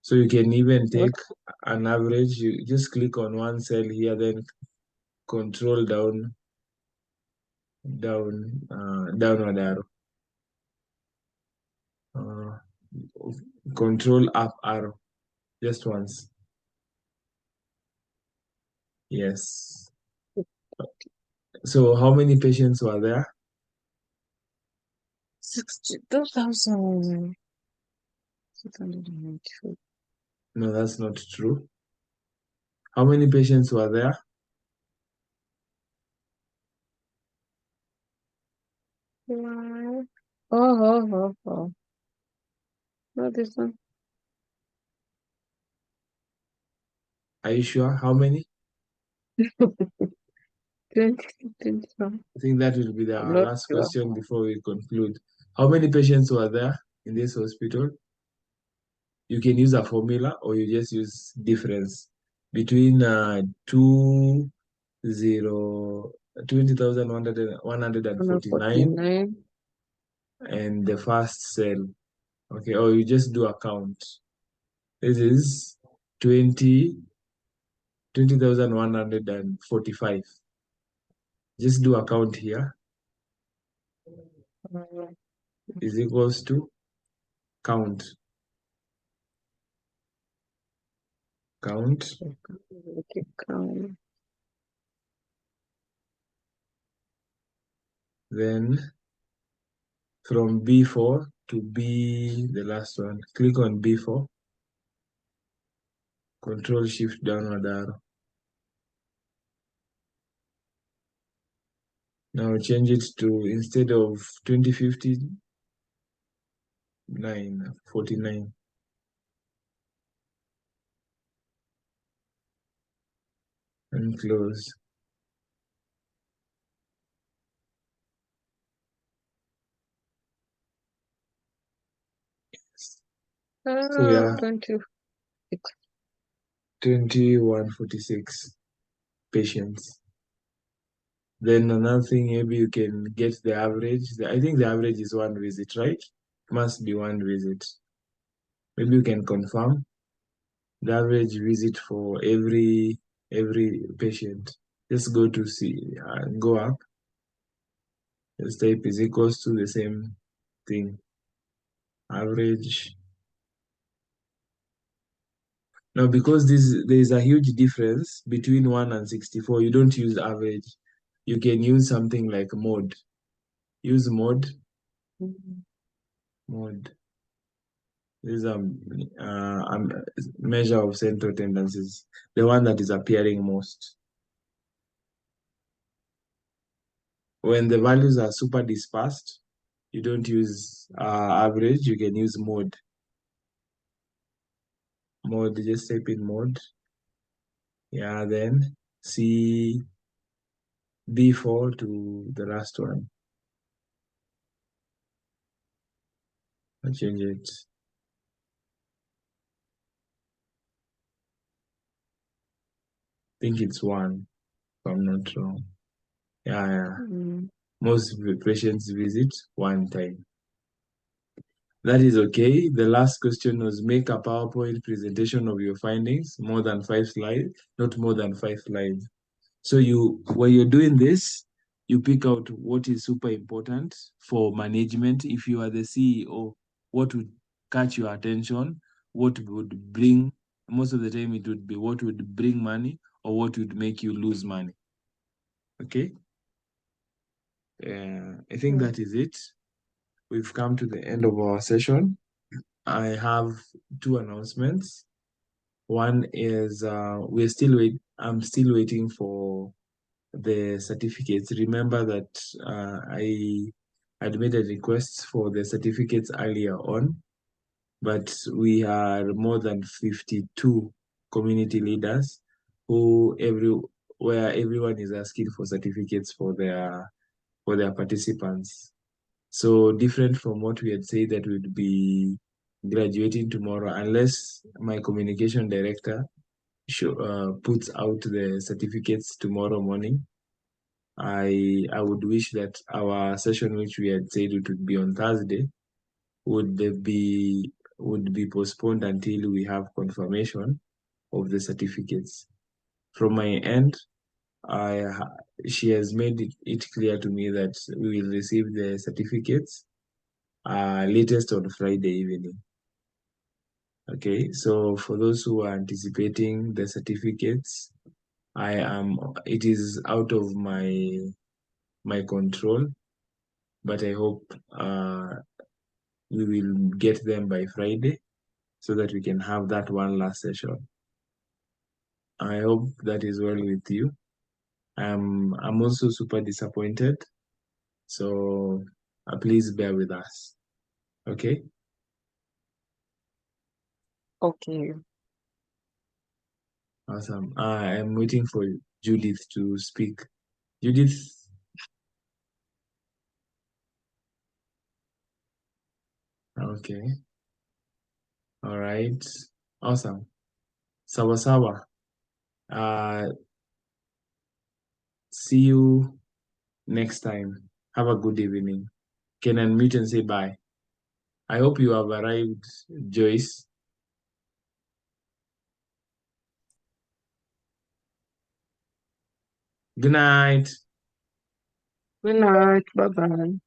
So you can even take an average. You just click on one cell here, then control downward arrow. Control up arrow, just once. Yes. So how many patients were there? 62,694. No, that's not true. How many patients were there? Oh. Not this one. Are you sure? How many? 20. I think that will be our Not last sure. question before we conclude. How many patients were there in this hospital? You can use a formula or you just use difference between 20,149 and the first cell. Okay, or you just do a count. This is 20,145. Just do a count here. Is equals to count. Okay, count. Then from B4 to B, the last one, click on B4. Control Shift downward arrow. Now change it to, instead of 2059, 49. And close. So yeah, 2146 patients. Then another thing, maybe you can get the average. I think the average is one visit, right? Must be one visit. Maybe you can confirm the average visit for every patient. Just go to see, go up. Just type is equals to the same thing. Average. Now, because there is a huge difference between 1 and 64, you don't use average. You can use something like mode. Use mode. Mode. This is a measure of central tendencies, the one that is appearing most. When the values are super dispersed, you don't use average, you can use mode. Mode, just type in mode. Yeah, then C B4 to the last one. I'll change it. I think it's 1, if I'm not wrong. Yeah. Most patients visit 1 time. That is okay. The last question was make a PowerPoint presentation of your findings, more than 5 slides, not more than 5 slides. So when you're doing this, you pick out what is super important for management. If you are the CEO, what would catch your attention, what would bring, most of the time it would be what would bring money or what would make you lose money. Okay? I think that is it. We've come to the end of our session. I have 2 announcements. One is I'm still waiting for the certificates. Remember that I had made a request for the certificates earlier on, but we are more than 52 community leaders where everyone is asking for certificates for their participants. So different from what we had said that we'd be graduating tomorrow, unless my communication director puts out the certificates tomorrow morning. I would wish that our session, which we had said it would be on Thursday, would be postponed until we have confirmation of the certificates. From my end, she has made it clear to me that we will receive the certificates latest on Friday evening. Okay, so for those who are anticipating the certificates, it is out of my control, but I hope we will get them by Friday so that we can have that one last session. I hope that is well with you. I'm also super disappointed, so please bear with us. Okay? Okay. Awesome. I'm waiting for Judith to speak. Judith? Okay. All right. Awesome. Sawa sawa. See you next time. Have a good evening. Can unmute and say bye. I hope you have arrived, Joyce. Good night. Good night. Bye-bye.